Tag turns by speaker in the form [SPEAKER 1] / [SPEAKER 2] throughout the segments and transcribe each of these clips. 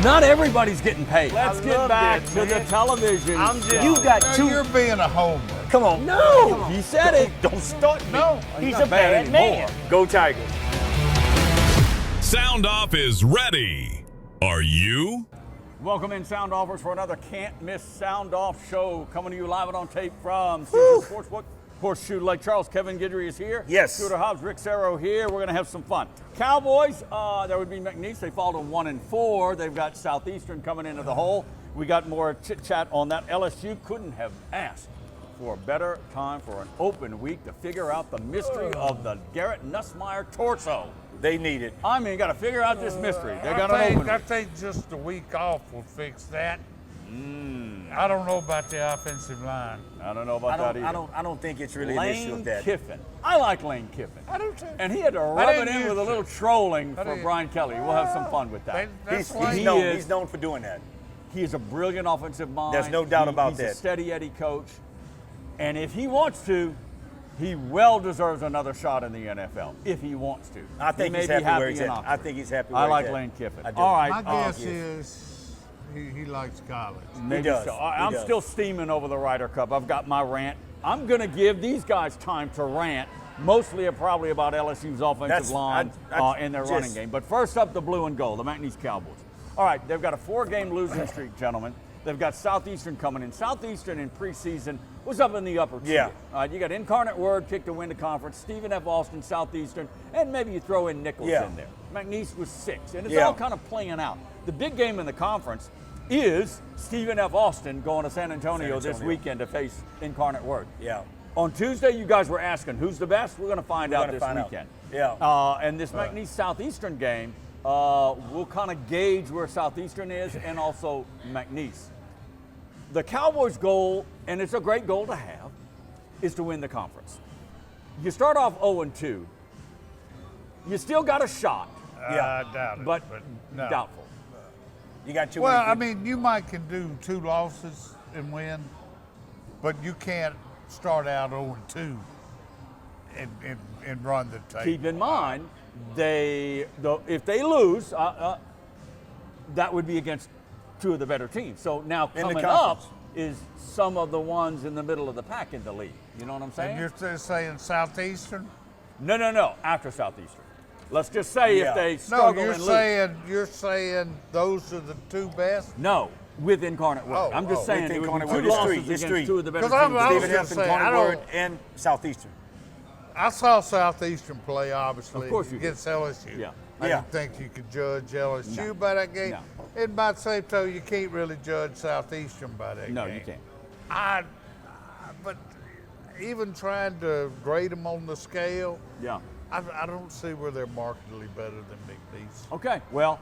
[SPEAKER 1] Not everybody's getting paid.
[SPEAKER 2] Let's get back to the television.
[SPEAKER 3] You got two.
[SPEAKER 4] You're being a homer.
[SPEAKER 3] Come on.
[SPEAKER 1] No, he said it.
[SPEAKER 3] Don't start me.
[SPEAKER 4] No,
[SPEAKER 3] He's
[SPEAKER 1] not
[SPEAKER 3] a bad man.
[SPEAKER 1] anymore.
[SPEAKER 3] Go Tigers.
[SPEAKER 5] SoundOff is ready. Are you?
[SPEAKER 2] Welcome in, Sound Offers, for another can't miss Sound Off show coming to you live and on tape from Caesars Sportsbook. Horseshoe Lake Charles. Kevin Guidry is here.
[SPEAKER 3] Yes.
[SPEAKER 2] Scooter Hobbs, Rick Serro here. We're going to have some fun. Cowboys, there would be McNeese. They fall to 1-4. They've got Southeastern coming into the hole. We got more chit chat on that. LSU couldn't have asked for a better time for an open week to figure out the mystery of the Garrett Nussmeier torso.
[SPEAKER 3] They need it.
[SPEAKER 2] I mean, got to figure out this mystery. They got an open
[SPEAKER 4] I
[SPEAKER 2] week.
[SPEAKER 4] think just a week off will fix that. I don't know about the offensive line.
[SPEAKER 2] I don't know about that either.
[SPEAKER 3] I don't think it's really an issue of
[SPEAKER 2] Lane
[SPEAKER 3] that.
[SPEAKER 2] Kiffin. I like Lane Kiffin.
[SPEAKER 4] I do too.
[SPEAKER 2] And he had to rub it
[SPEAKER 4] didn't
[SPEAKER 2] in
[SPEAKER 4] use
[SPEAKER 2] with a
[SPEAKER 4] to.
[SPEAKER 2] little trolling for
[SPEAKER 4] didn't.
[SPEAKER 2] Brian Kelly. We'll have some fun with that.
[SPEAKER 4] That's
[SPEAKER 3] He's
[SPEAKER 4] why
[SPEAKER 3] known known for doing that.
[SPEAKER 2] He is a brilliant offensive mind.
[SPEAKER 3] There's no doubt about
[SPEAKER 2] he's
[SPEAKER 3] that.
[SPEAKER 2] He's a steady Eddie coach. And if he wants to, he well deserves another shot in the NFL. If he wants to.
[SPEAKER 3] I think
[SPEAKER 2] he
[SPEAKER 3] he's
[SPEAKER 2] may be
[SPEAKER 3] happy where he's
[SPEAKER 2] in
[SPEAKER 3] at.
[SPEAKER 2] Oxford.
[SPEAKER 3] I think he's happy where
[SPEAKER 2] I
[SPEAKER 3] he's
[SPEAKER 2] like
[SPEAKER 3] at.
[SPEAKER 2] Lane Kiffin.
[SPEAKER 3] I do.
[SPEAKER 2] All right.
[SPEAKER 4] My guess is he likes college.
[SPEAKER 2] Maybe
[SPEAKER 3] does.
[SPEAKER 2] so.
[SPEAKER 3] He
[SPEAKER 2] I'm
[SPEAKER 3] does.
[SPEAKER 2] still steaming over the Ryder Cup. I've got my rant. I'm going to give these guys time to rant, mostly probably about LSU's offensive
[SPEAKER 3] That's-
[SPEAKER 2] line
[SPEAKER 3] I
[SPEAKER 2] and their
[SPEAKER 3] just-
[SPEAKER 2] running game. But first up, the blue and gold, the McNeese Cowboys. All right, they've got a 4-game losing streak, gentlemen. They've got Southeastern coming in. Southeastern in preseason was up in the upper tier.
[SPEAKER 3] Yeah.
[SPEAKER 2] All right, you got Incarnate Word picked to win the conference, Stephen F. Austin, Southeastern, and maybe you throw in Nichols
[SPEAKER 3] Yeah.
[SPEAKER 2] in there. McNeese was 6, and it's
[SPEAKER 3] Yeah.
[SPEAKER 2] all kind of playing out. The big game in the conference is Stephen F. Austin going to San Antonio this weekend to face Incarnate Word.
[SPEAKER 3] Yeah.
[SPEAKER 2] On Tuesday, you guys were asking who's the best. We're going to find out this weekend.
[SPEAKER 3] Yeah.
[SPEAKER 2] And this McNeese Southeastern game, we'll kind of gauge where Southeastern is and also McNeese. The Cowboys' goal, and it's a great goal to have, is to win the conference. You start off 0-2. You still got a shot,
[SPEAKER 4] I doubt it.
[SPEAKER 2] but
[SPEAKER 4] no.
[SPEAKER 2] doubtful.
[SPEAKER 3] You got 2
[SPEAKER 4] Well, I mean, you might can do 2 losses and win, but you can't start out 0-2 and run the tape.
[SPEAKER 2] Keep in mind, if they lose, that would be against 2 of the better teams. So now
[SPEAKER 3] In the
[SPEAKER 2] coming up
[SPEAKER 3] conference.
[SPEAKER 2] is some of the ones in the middle of the pack in the league. You know what I'm saying?
[SPEAKER 4] And you're still saying Southeastern?
[SPEAKER 2] No. After Southeastern. Let's just say
[SPEAKER 3] Yeah.
[SPEAKER 2] if they
[SPEAKER 4] No,
[SPEAKER 2] struggle
[SPEAKER 4] you're
[SPEAKER 2] and
[SPEAKER 4] saying those are the 2 best.
[SPEAKER 2] lose. No, with Incarnate Word. I'm just saying
[SPEAKER 3] with
[SPEAKER 2] it would be
[SPEAKER 3] Incarnate
[SPEAKER 2] 2
[SPEAKER 3] Word. It's
[SPEAKER 2] losses
[SPEAKER 3] three. It's
[SPEAKER 2] against
[SPEAKER 3] three.
[SPEAKER 2] 2 of the better
[SPEAKER 4] 'Cause I'm-
[SPEAKER 2] teams.
[SPEAKER 4] I was
[SPEAKER 3] Stephen
[SPEAKER 4] gonna
[SPEAKER 3] F.
[SPEAKER 4] say,
[SPEAKER 3] Incarnate
[SPEAKER 4] I don't-
[SPEAKER 3] Word and Southeastern.
[SPEAKER 4] I saw Southeastern play, obviously,
[SPEAKER 2] Of course you
[SPEAKER 4] against LSU.
[SPEAKER 2] Yeah.
[SPEAKER 4] I
[SPEAKER 3] Yeah.
[SPEAKER 4] didn't think you could judge LSU
[SPEAKER 2] No.
[SPEAKER 4] by that game.
[SPEAKER 2] No.
[SPEAKER 4] And by the same token, you can't really judge Southeastern by that
[SPEAKER 2] No,
[SPEAKER 4] game.
[SPEAKER 2] you can't.
[SPEAKER 4] But even trying to grade them on the scale,
[SPEAKER 2] Yeah.
[SPEAKER 4] I don't see where they're markedly better than McNeese.
[SPEAKER 2] Okay, well,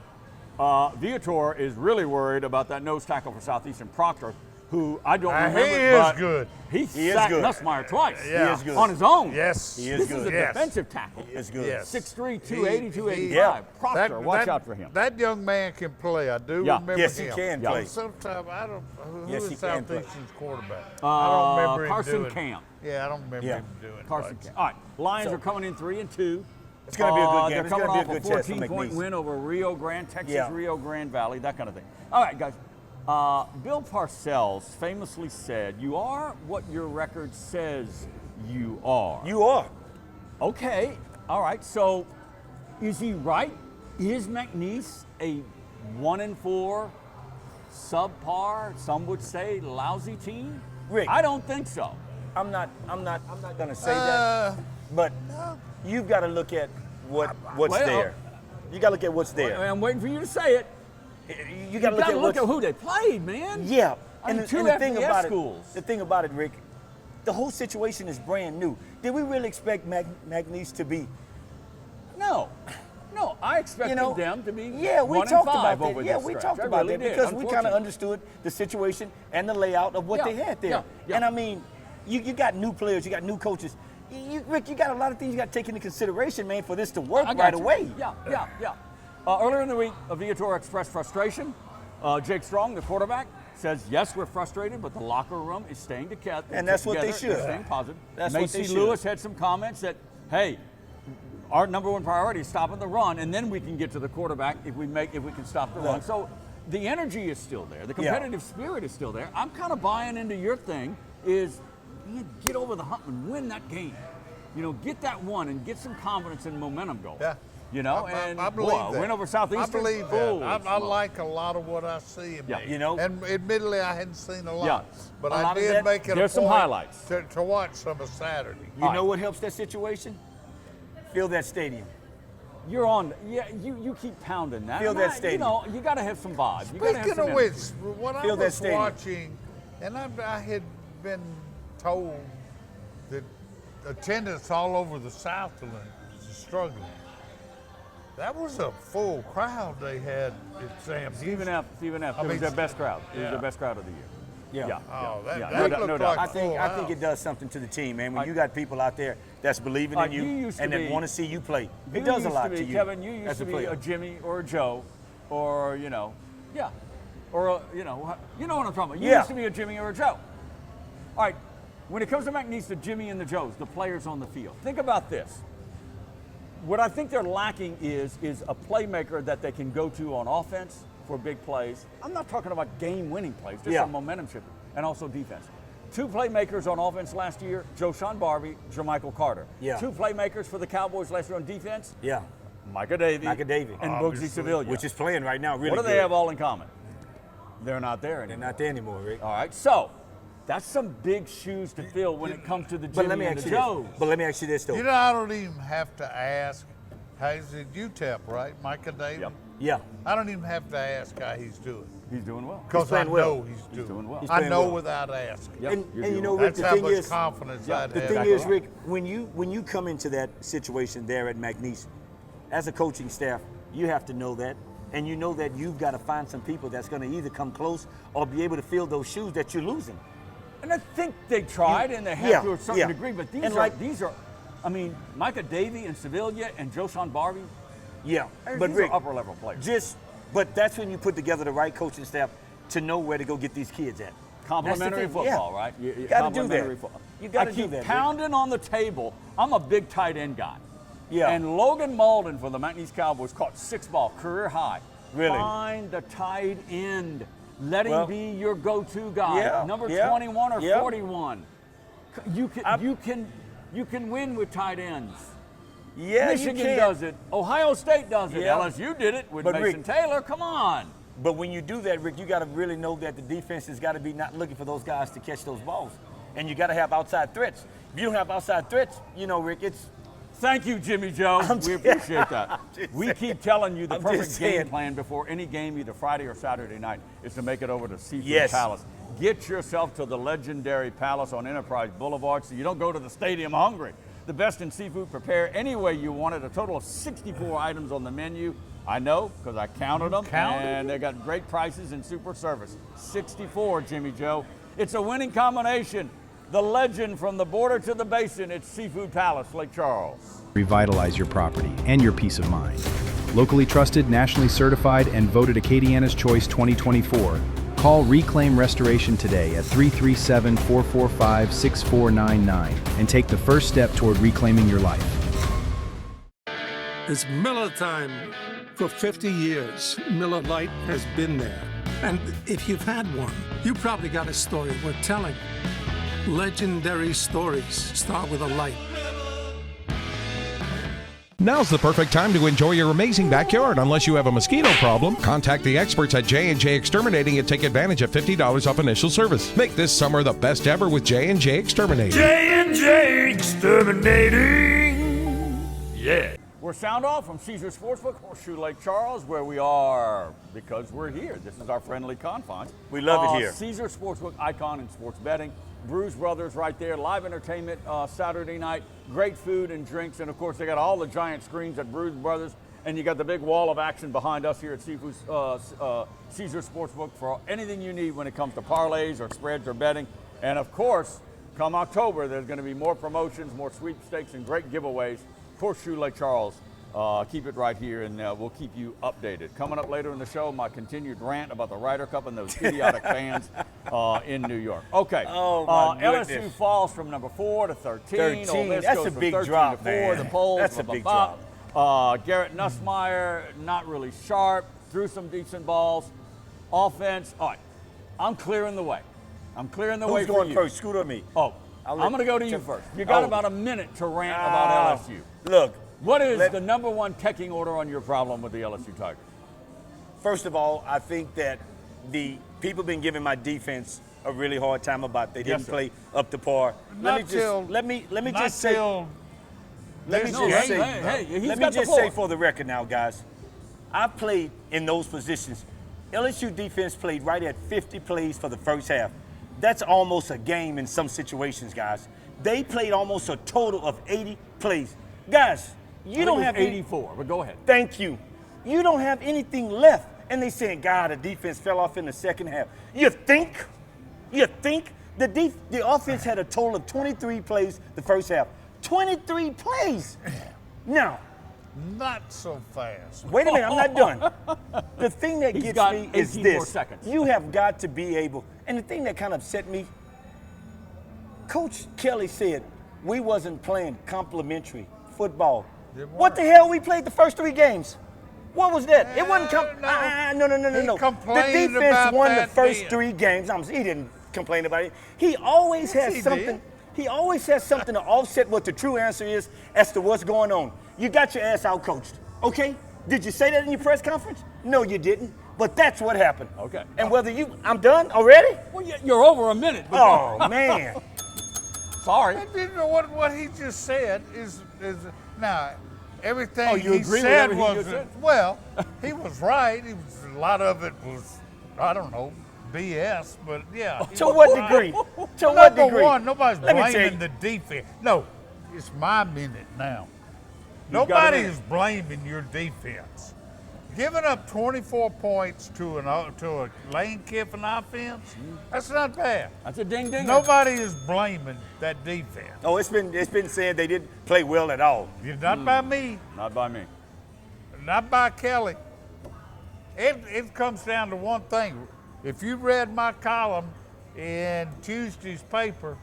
[SPEAKER 2] Viator is really worried about that nose tackle for Southeastern Proctor, who I don't remember.
[SPEAKER 4] He is
[SPEAKER 2] but
[SPEAKER 4] good.
[SPEAKER 2] He
[SPEAKER 3] is
[SPEAKER 2] sacked
[SPEAKER 3] good.
[SPEAKER 2] Nussmeier twice.
[SPEAKER 4] Yeah. He is
[SPEAKER 3] good.
[SPEAKER 2] On his own.
[SPEAKER 4] Yes.
[SPEAKER 3] He is
[SPEAKER 2] This
[SPEAKER 3] good.
[SPEAKER 2] is a
[SPEAKER 4] Yes.
[SPEAKER 2] defensive tackle.
[SPEAKER 3] It's good.
[SPEAKER 4] Yes.
[SPEAKER 2] 6'3", 280, 285.
[SPEAKER 3] Yeah.
[SPEAKER 2] Proctor, watch out for him.
[SPEAKER 4] That young man can play. I do
[SPEAKER 2] Yeah.
[SPEAKER 4] remember
[SPEAKER 3] Yes,
[SPEAKER 4] him.
[SPEAKER 3] he can
[SPEAKER 2] Yeah.
[SPEAKER 3] play.
[SPEAKER 4] Sometimes I don't. Who
[SPEAKER 3] Yes,
[SPEAKER 4] is
[SPEAKER 3] he can play.
[SPEAKER 4] Southeastern's quarterback? I don't remember him
[SPEAKER 2] Carson
[SPEAKER 4] doing.
[SPEAKER 2] Camp.
[SPEAKER 4] Yeah, I don't remember
[SPEAKER 3] Yeah.
[SPEAKER 4] him doing.
[SPEAKER 2] Carson
[SPEAKER 4] much.
[SPEAKER 2] Camp. All right, Lions
[SPEAKER 3] So-
[SPEAKER 2] are coming in 3-2.
[SPEAKER 3] It's going to be a good game.
[SPEAKER 2] They're
[SPEAKER 3] It's
[SPEAKER 2] coming
[SPEAKER 3] going to
[SPEAKER 2] off
[SPEAKER 3] be a
[SPEAKER 2] a
[SPEAKER 3] good test for
[SPEAKER 2] 14-point
[SPEAKER 3] McNeese.
[SPEAKER 2] win over Rio Grande, Texas,
[SPEAKER 3] Yeah.
[SPEAKER 2] Rio Grande Valley, that kind of thing. All right, guys. Bill Parcells famously said, "You are what your record says you are."
[SPEAKER 3] You are.
[SPEAKER 2] Okay. All right. So, is he right? Is McNeese a 1-4 subpar? Some would say lousy team.
[SPEAKER 3] Rick.
[SPEAKER 2] I don't think so.
[SPEAKER 3] I'm not going to say that. But you've got to look at what's
[SPEAKER 2] well,
[SPEAKER 3] there. You got to look at what's there.
[SPEAKER 2] I'm waiting for you to say it.
[SPEAKER 3] You got to
[SPEAKER 2] You
[SPEAKER 3] look at
[SPEAKER 2] who they played, man.
[SPEAKER 3] Yeah.
[SPEAKER 2] I mean,
[SPEAKER 3] And,
[SPEAKER 2] two
[SPEAKER 3] and the thing
[SPEAKER 2] FBS
[SPEAKER 3] about
[SPEAKER 2] schools.
[SPEAKER 3] it, the thing about it, Rick, the whole situation is brand new. Did we really expect McNeese to be?
[SPEAKER 2] No, I expected
[SPEAKER 3] You know,
[SPEAKER 2] them to be
[SPEAKER 3] Yeah, we
[SPEAKER 2] 1-5
[SPEAKER 3] talked about
[SPEAKER 2] over
[SPEAKER 3] that. Yeah,
[SPEAKER 2] this
[SPEAKER 3] we
[SPEAKER 2] stretch.
[SPEAKER 3] talked
[SPEAKER 2] I
[SPEAKER 3] about
[SPEAKER 2] really
[SPEAKER 3] that
[SPEAKER 2] did,
[SPEAKER 3] because we kind of
[SPEAKER 2] unfortunately.
[SPEAKER 3] understood the situation and the layout of what
[SPEAKER 2] Yeah,
[SPEAKER 3] they had there.
[SPEAKER 2] yeah.
[SPEAKER 3] And I mean, you got new players, you got new coaches. Rick, you got a lot of things you got to take into consideration, man, for this to work
[SPEAKER 2] I got
[SPEAKER 3] right
[SPEAKER 2] you.
[SPEAKER 3] away.
[SPEAKER 2] Yeah. Earlier in the week, Viator expressed frustration. Jake Strong, the quarterback, says, yes, we're frustrated, but the locker room is staying together.
[SPEAKER 3] And that's what they
[SPEAKER 2] They're
[SPEAKER 3] should.
[SPEAKER 2] staying positive.
[SPEAKER 3] That's what
[SPEAKER 2] Macy
[SPEAKER 3] they should.
[SPEAKER 2] Lewis had some comments that, hey, our number one priority is stopping the run, and then we can get to the quarterback if we can stop the run. So the energy is still there. The competitive spirit is still there. I'm kind of buying into your thing is, man, get over the hump and win that game. You know, get that one and get some confidence and momentum going.
[SPEAKER 4] Yeah.
[SPEAKER 2] You know,
[SPEAKER 4] I believe that.
[SPEAKER 2] win over Southeastern.
[SPEAKER 4] I believe that. I like a lot of what I see.
[SPEAKER 2] Yeah.
[SPEAKER 3] You know,
[SPEAKER 4] And admittedly, I hadn't seen a lot.
[SPEAKER 2] Yeah.
[SPEAKER 4] But
[SPEAKER 3] A
[SPEAKER 4] I
[SPEAKER 3] lot of
[SPEAKER 4] did
[SPEAKER 3] that-
[SPEAKER 4] make it
[SPEAKER 2] There's
[SPEAKER 4] a
[SPEAKER 2] some
[SPEAKER 4] point
[SPEAKER 2] highlights.
[SPEAKER 4] to watch some of Saturday.
[SPEAKER 3] you know what helps that situation? Fill that stadium.
[SPEAKER 2] You're on. Yeah, you keep pounding that.
[SPEAKER 3] Feel
[SPEAKER 2] And
[SPEAKER 3] that stadium.
[SPEAKER 2] You know, you got to have some vibe. You gotta have
[SPEAKER 4] Speaking
[SPEAKER 2] some
[SPEAKER 4] of
[SPEAKER 2] energy.
[SPEAKER 4] which, what I
[SPEAKER 3] Fill that
[SPEAKER 4] was
[SPEAKER 3] stadium.
[SPEAKER 4] watching, and I had been told that attendance all over the Southland is struggling. That was a full crowd they had at Sam
[SPEAKER 2] Stephen F. It
[SPEAKER 4] I
[SPEAKER 2] was
[SPEAKER 4] mean,
[SPEAKER 2] their best crowd. It was
[SPEAKER 4] yeah.
[SPEAKER 2] their best crowd of the year.
[SPEAKER 3] Yeah.
[SPEAKER 4] Oh, that
[SPEAKER 2] No doubt,
[SPEAKER 4] looked
[SPEAKER 2] no doubt.
[SPEAKER 4] like
[SPEAKER 3] I think
[SPEAKER 4] full
[SPEAKER 3] I think
[SPEAKER 4] house.
[SPEAKER 3] it does something to the team, man. When you got people out there that's believing in
[SPEAKER 2] you
[SPEAKER 3] you
[SPEAKER 2] used to
[SPEAKER 3] and that
[SPEAKER 2] be-
[SPEAKER 3] want to see you play,
[SPEAKER 2] You
[SPEAKER 3] it does a
[SPEAKER 2] used
[SPEAKER 3] lot
[SPEAKER 2] to
[SPEAKER 3] to
[SPEAKER 2] be,
[SPEAKER 3] you.
[SPEAKER 2] Kevin, you used
[SPEAKER 3] as
[SPEAKER 2] to
[SPEAKER 3] a
[SPEAKER 2] be
[SPEAKER 3] player.
[SPEAKER 2] a Jimmy or a Joe, or or you know what I'm talking about. You
[SPEAKER 3] Yeah.
[SPEAKER 2] used to be a Jimmy or a Joe. All right, when it comes to McNeese, the Jimmy and the Joes, the players on the field. Think about this. What I think they're lacking is a playmaker that they can go to on offense for big plays. I'm not talking about game-winning plays, just some momentum shifting, and also defense. 2 playmakers on offense last year, Joshawn Barbie, Jermichael Carter.
[SPEAKER 3] Yeah.
[SPEAKER 2] 2 playmakers for the Cowboys last year on defense,
[SPEAKER 3] Yeah,
[SPEAKER 2] Micah Davey,
[SPEAKER 3] Micah Davey.
[SPEAKER 2] and Bugsy
[SPEAKER 4] Obviously.
[SPEAKER 2] Sevilla.
[SPEAKER 3] which is playing right now really
[SPEAKER 2] what do
[SPEAKER 3] good.
[SPEAKER 2] they have all in common? They're not there
[SPEAKER 3] They're
[SPEAKER 2] anymore.
[SPEAKER 3] not there anymore, Rick.
[SPEAKER 2] All right, so that's some big shoes to fill when it comes to the
[SPEAKER 3] But let
[SPEAKER 2] Jimmy
[SPEAKER 3] me
[SPEAKER 2] and
[SPEAKER 3] ask
[SPEAKER 2] the
[SPEAKER 3] you
[SPEAKER 2] Joes.
[SPEAKER 3] this. But let me ask you this though.
[SPEAKER 4] You know, I don't even have to ask. How's it UTEP, right? Micah Davis?
[SPEAKER 2] Yep.
[SPEAKER 3] Yeah.
[SPEAKER 4] I don't even have to ask how he's doing.
[SPEAKER 2] He's doing well.
[SPEAKER 4] Because I
[SPEAKER 3] playing well.
[SPEAKER 4] know he's
[SPEAKER 2] doing well. He's
[SPEAKER 4] I
[SPEAKER 3] playing
[SPEAKER 4] know
[SPEAKER 3] well.
[SPEAKER 4] without asking.
[SPEAKER 2] Yep,
[SPEAKER 3] And
[SPEAKER 2] you're
[SPEAKER 3] you
[SPEAKER 2] doing
[SPEAKER 3] know,
[SPEAKER 2] well.
[SPEAKER 3] Rick,
[SPEAKER 4] That's
[SPEAKER 3] the
[SPEAKER 4] how
[SPEAKER 3] thing
[SPEAKER 4] much
[SPEAKER 3] is,
[SPEAKER 4] confidence I'd
[SPEAKER 3] the
[SPEAKER 4] have.
[SPEAKER 3] thing
[SPEAKER 2] Exactly
[SPEAKER 3] is,
[SPEAKER 2] right.
[SPEAKER 3] Rick, when you come into that situation there at McNeese, as a coaching staff, you have to know that, and you know that you've got to find some people that's going to either come close or be able to fill those shoes that you're losing.
[SPEAKER 2] And I think they tried, and they have to a certain degree, but these are, I mean, Micah Davey and Sevilla and Joshawn Barbie,
[SPEAKER 3] Yeah,
[SPEAKER 2] these
[SPEAKER 3] but Rick,
[SPEAKER 2] are upper level players.
[SPEAKER 3] But that's when you put together the right coaching staff to know where to go get these kids at.
[SPEAKER 2] Complimentary
[SPEAKER 3] That's the thing,
[SPEAKER 2] football,
[SPEAKER 3] yeah.
[SPEAKER 2] right?
[SPEAKER 3] You got to do
[SPEAKER 2] Complimentary
[SPEAKER 3] that.
[SPEAKER 2] football.
[SPEAKER 3] You got to
[SPEAKER 2] I
[SPEAKER 3] do
[SPEAKER 2] keep
[SPEAKER 3] that. Rick.
[SPEAKER 2] pounding on the table. I'm a big tight end guy.
[SPEAKER 3] Yeah.
[SPEAKER 2] And Logan Malden for the McNeese Cowboys caught 6 ball, career high.
[SPEAKER 3] Really?
[SPEAKER 2] Find the tight end. Let him
[SPEAKER 3] Well,
[SPEAKER 2] be your go-to guy.
[SPEAKER 3] yeah,
[SPEAKER 2] Number
[SPEAKER 3] yeah,
[SPEAKER 2] 21 or
[SPEAKER 3] yeah.
[SPEAKER 2] 41. You can win with tight ends.
[SPEAKER 3] Yeah,
[SPEAKER 2] Michigan
[SPEAKER 3] you can.
[SPEAKER 2] does it. Ohio State does it.
[SPEAKER 3] Yeah.
[SPEAKER 2] LSU did it with
[SPEAKER 3] But
[SPEAKER 2] Mason
[SPEAKER 3] Rick-
[SPEAKER 2] Taylor. Come on.
[SPEAKER 3] But when you do that, Rick, you got to really know that the defense has got to be not looking for those guys to catch those balls. And you got to have outside threats. If you don't have outside threats, you know, Rick, it's
[SPEAKER 2] Thank you, Jimmy Joe. We appreciate that. We keep telling you the
[SPEAKER 3] I'm
[SPEAKER 2] perfect
[SPEAKER 3] just
[SPEAKER 2] game
[SPEAKER 3] saying.
[SPEAKER 2] plan before any game, either Friday or Saturday night, is to make it over to Seafood
[SPEAKER 3] Yes.
[SPEAKER 2] Palace. Get yourself to the legendary Palace on Enterprise Boulevard so you don't go to the stadium hungry. The best in seafood prepared any way you want it. A total of 64 items on the menu. I know because I counted them, and they got great prices and super service. 64, Jimmy Joe. It's a winning combination. The legend from the border to the basin, it's Seafood Palace, Lake Charles.
[SPEAKER 6] Revitalize your property and your peace of mind. Locally trusted, nationally certified, and voted Acadiana's Choice 2024. Call Reclaim Restoration today at 337-445-6499 and take the first step toward reclaiming your life.
[SPEAKER 7] It's Miller time. For 50 years, Miller Lite has been there. And if you've had one, you probably got a story worth telling. Legendary stories start with a light.
[SPEAKER 8] Now's the perfect time to enjoy your amazing backyard. Unless you have a mosquito problem, contact the experts at J&J Exterminating and take advantage of $50 off initial service. Make this summer the best ever with J&J Exterminating.
[SPEAKER 1] J&J Exterminating. Yeah.
[SPEAKER 2] We're SoundOff from Caesar Sportsbook, Horseshoe Lake Charles, where we are because we're here. This is our friendly confines.
[SPEAKER 3] We love it here.
[SPEAKER 2] Caesar Sportsbook, icon in sports betting. Bruce Brothers right there, live entertainment Saturday night, great food and drinks, and of course they got all the giant screens at Bruce Brothers, and you got the big wall of action behind us here at Caesar Sportsbook for anything you need when it comes to parlays or spreads or betting. And of course, come October, there's going to be more promotions, more sweepstakes, and great giveaways. Horseshoe Lake Charles. Keep it right here, and we'll keep you updated. Coming up later in the show, my continued rant about the Ryder Cup and those idiotic fans in New York. Okay.
[SPEAKER 3] Oh, my
[SPEAKER 2] LSU
[SPEAKER 3] goodness.
[SPEAKER 2] falls from number 4 to 13.
[SPEAKER 3] 13.
[SPEAKER 2] Ole Miss
[SPEAKER 3] That's
[SPEAKER 2] goes
[SPEAKER 3] a
[SPEAKER 2] from
[SPEAKER 3] big
[SPEAKER 2] 13
[SPEAKER 3] drop,
[SPEAKER 2] to 4.
[SPEAKER 3] man.
[SPEAKER 2] The polls.
[SPEAKER 3] That's a
[SPEAKER 2] blah,
[SPEAKER 3] big
[SPEAKER 2] blah,
[SPEAKER 3] drop.
[SPEAKER 2] blah. Garrett Nussmeier, not really sharp, threw some decent balls. offense. All right, I'm clearing the way. I'm clearing the way
[SPEAKER 3] Who's
[SPEAKER 2] for
[SPEAKER 3] going
[SPEAKER 2] you.
[SPEAKER 3] first, Scooter or me?
[SPEAKER 2] Oh,
[SPEAKER 3] I'll
[SPEAKER 2] I'm
[SPEAKER 3] let-
[SPEAKER 2] going to go to you first. You got
[SPEAKER 3] Oh.
[SPEAKER 2] about a minute to rant about LSU.
[SPEAKER 3] Look,
[SPEAKER 2] What is the number one pecking order on your problem with the LSU Tigers?
[SPEAKER 3] first of all, I think that the people been giving my defense a really hard time about they didn't
[SPEAKER 2] sir.
[SPEAKER 3] play up to par.
[SPEAKER 4] Not
[SPEAKER 3] let
[SPEAKER 4] till-
[SPEAKER 3] me
[SPEAKER 4] Not
[SPEAKER 3] just say
[SPEAKER 4] till
[SPEAKER 3] let me
[SPEAKER 4] this
[SPEAKER 3] just
[SPEAKER 4] game.
[SPEAKER 3] say
[SPEAKER 2] he's
[SPEAKER 3] let me
[SPEAKER 2] got the
[SPEAKER 3] just
[SPEAKER 2] floor.
[SPEAKER 3] say for the record now, guys, I played in those positions. LSU defense played right at 50 plays for the first half. That's almost a game in some situations, guys. They played almost a total of 80 plays. Guys, you don't have
[SPEAKER 2] 84, but go ahead.
[SPEAKER 3] Thank you. You don't have anything left. And they saying, God, the defense fell off in the second half. You think the offense had a total of 23 plays the first half. 23 plays. Now,
[SPEAKER 4] Not so fast.
[SPEAKER 3] wait a minute, I'm not done. The thing that
[SPEAKER 2] He's
[SPEAKER 3] gets
[SPEAKER 2] got
[SPEAKER 3] me is
[SPEAKER 2] 18 more
[SPEAKER 3] this.
[SPEAKER 2] seconds.
[SPEAKER 3] You have got to be able, and the thing that kind of upset me, Coach Kelly said we wasn't playing complimentary football.
[SPEAKER 4] They weren't.
[SPEAKER 3] What the hell? We played the first 3 games. What was that? It wasn't
[SPEAKER 4] No.
[SPEAKER 3] no.
[SPEAKER 4] He
[SPEAKER 3] The
[SPEAKER 4] complained
[SPEAKER 3] defense
[SPEAKER 4] about
[SPEAKER 3] won the
[SPEAKER 4] that
[SPEAKER 3] first
[SPEAKER 4] then.
[SPEAKER 3] 3 games. He didn't complain about it. He always
[SPEAKER 4] Yes,
[SPEAKER 3] has
[SPEAKER 4] he
[SPEAKER 3] something.
[SPEAKER 4] did.
[SPEAKER 3] He always has something to offset what the true answer is as to what's going on. You got your ass out coached. Okay? Did you say that in your press conference? No, you didn't. But that's what happened.
[SPEAKER 2] Okay.
[SPEAKER 3] And I'm done already?
[SPEAKER 2] Well, you're over a minute. But
[SPEAKER 3] Oh man.
[SPEAKER 2] sorry.
[SPEAKER 4] And you know what he just said is now everything
[SPEAKER 2] Oh, you
[SPEAKER 4] he
[SPEAKER 2] agree with
[SPEAKER 4] said
[SPEAKER 2] everything you
[SPEAKER 4] was
[SPEAKER 2] said?
[SPEAKER 4] well, he was right. A lot of it was I don't know BS, but yeah. he
[SPEAKER 3] To
[SPEAKER 4] was
[SPEAKER 3] what
[SPEAKER 4] right.
[SPEAKER 3] degree? To what
[SPEAKER 4] Number
[SPEAKER 3] degree?
[SPEAKER 4] one, nobody's
[SPEAKER 3] Let me tell
[SPEAKER 4] blaming
[SPEAKER 3] you.
[SPEAKER 4] the defense. No, it's my minute now.
[SPEAKER 2] got a
[SPEAKER 4] Nobody
[SPEAKER 2] minute.
[SPEAKER 4] is blaming your defense. Giving up 24 points to a Lane Kiffin offense, that's not bad.
[SPEAKER 2] That's a ding-ding.
[SPEAKER 4] Nobody is blaming that defense.
[SPEAKER 3] Oh, it's been said they didn't play well at all.
[SPEAKER 4] Not by me,
[SPEAKER 2] Not by me.
[SPEAKER 4] not by Kelly. It comes down to one thing. If you read my column in Tuesday's paper,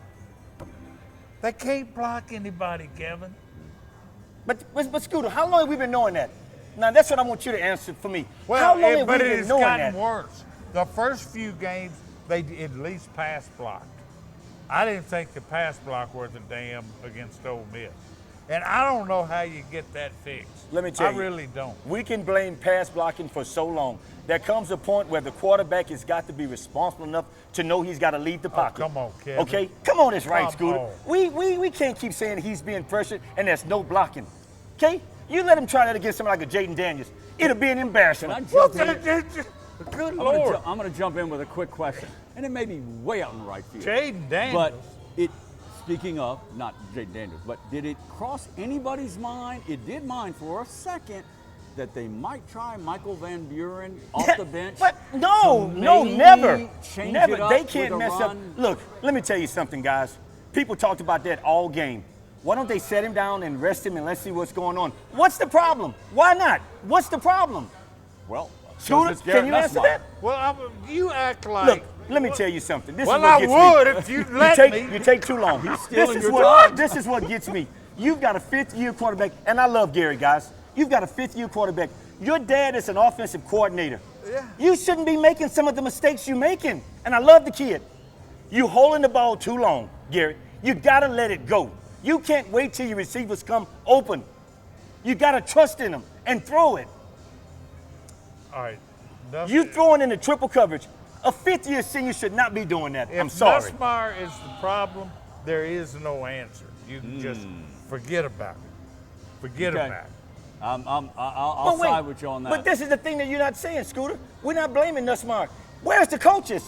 [SPEAKER 4] they can't block anybody, Kevin.
[SPEAKER 3] But Scooter, how long have we been knowing that? Now that's what I want you to answer for me.
[SPEAKER 4] Well,
[SPEAKER 3] how long have
[SPEAKER 4] but
[SPEAKER 3] we been
[SPEAKER 4] it's
[SPEAKER 3] knowing
[SPEAKER 4] gotten
[SPEAKER 3] that?
[SPEAKER 4] worse. The first few games, they at least pass blocked. I didn't think the pass block worth a damn against Ole Miss. And I don't know how you get that fixed.
[SPEAKER 3] Let me tell you.
[SPEAKER 4] I really don't.
[SPEAKER 3] We can blame pass blocking for so long. There comes a point where the quarterback has got to be responsible enough to know he's got to leave the pocket.
[SPEAKER 4] come on, Kevin.
[SPEAKER 3] Okay? Come on, it's right,
[SPEAKER 4] Come
[SPEAKER 3] Scooter.
[SPEAKER 4] on.
[SPEAKER 3] We can't keep saying he's being pressured and there's no blocking. Okay? You let him try that against somebody like a Jaden Daniels. It'll be an embarrassment.
[SPEAKER 2] Can I jump in?
[SPEAKER 4] Good Lord.
[SPEAKER 2] I'm going to jump in with a quick question, and it may be way out in the right field.
[SPEAKER 4] Jaden Daniels.
[SPEAKER 2] But speaking of, not Jaden Daniels, but did it cross anybody's mind? It did mine for a second that they might try Michael Van Buren off the bench.
[SPEAKER 3] But no,
[SPEAKER 2] to
[SPEAKER 3] no,
[SPEAKER 2] maybe
[SPEAKER 3] never.
[SPEAKER 2] change
[SPEAKER 3] Never.
[SPEAKER 2] it up
[SPEAKER 3] They can't
[SPEAKER 2] with a
[SPEAKER 3] mess up.
[SPEAKER 2] run?
[SPEAKER 3] Look, let me tell you something, guys. People talked about that all game. Why don't they set him down and rest him and let's see what's going on? What's the problem? Why not? What's the problem?
[SPEAKER 2] Well,
[SPEAKER 3] Scooter,
[SPEAKER 2] it's Garrett
[SPEAKER 3] can you answer
[SPEAKER 2] Nussmeier.
[SPEAKER 3] that?
[SPEAKER 4] Well, you act like.
[SPEAKER 3] Look, let me tell you something. This
[SPEAKER 4] Well,
[SPEAKER 3] is what
[SPEAKER 4] I
[SPEAKER 3] gets
[SPEAKER 4] would
[SPEAKER 3] me.
[SPEAKER 4] if you'd let me.
[SPEAKER 3] You take too long.
[SPEAKER 2] stealing your time.
[SPEAKER 3] This is what gets me. You've got a fifth-year quarterback, and I love Gary, guys. You've got a fifth-year quarterback. Your dad is an offensive coordinator.
[SPEAKER 4] Yeah.
[SPEAKER 3] You shouldn't be making some of the mistakes you're making. And I love the kid. You holding the ball too long, Gary. You got to let it go. You can't wait till your receivers come open. You got to trust in them and throw it.
[SPEAKER 4] All right.
[SPEAKER 3] You throwing in the triple coverage. A fifth-year senior should not be doing that. I'm sorry.
[SPEAKER 4] If Nussmeier is the problem, there is no answer. You can just forget about it. Forget
[SPEAKER 2] Okay.
[SPEAKER 4] about it.
[SPEAKER 2] I'll
[SPEAKER 3] But wait,
[SPEAKER 2] side with you on that.
[SPEAKER 3] But this is the thing that you're not saying, Scooter. We're not blaming Nussmeier. Where's the coaches?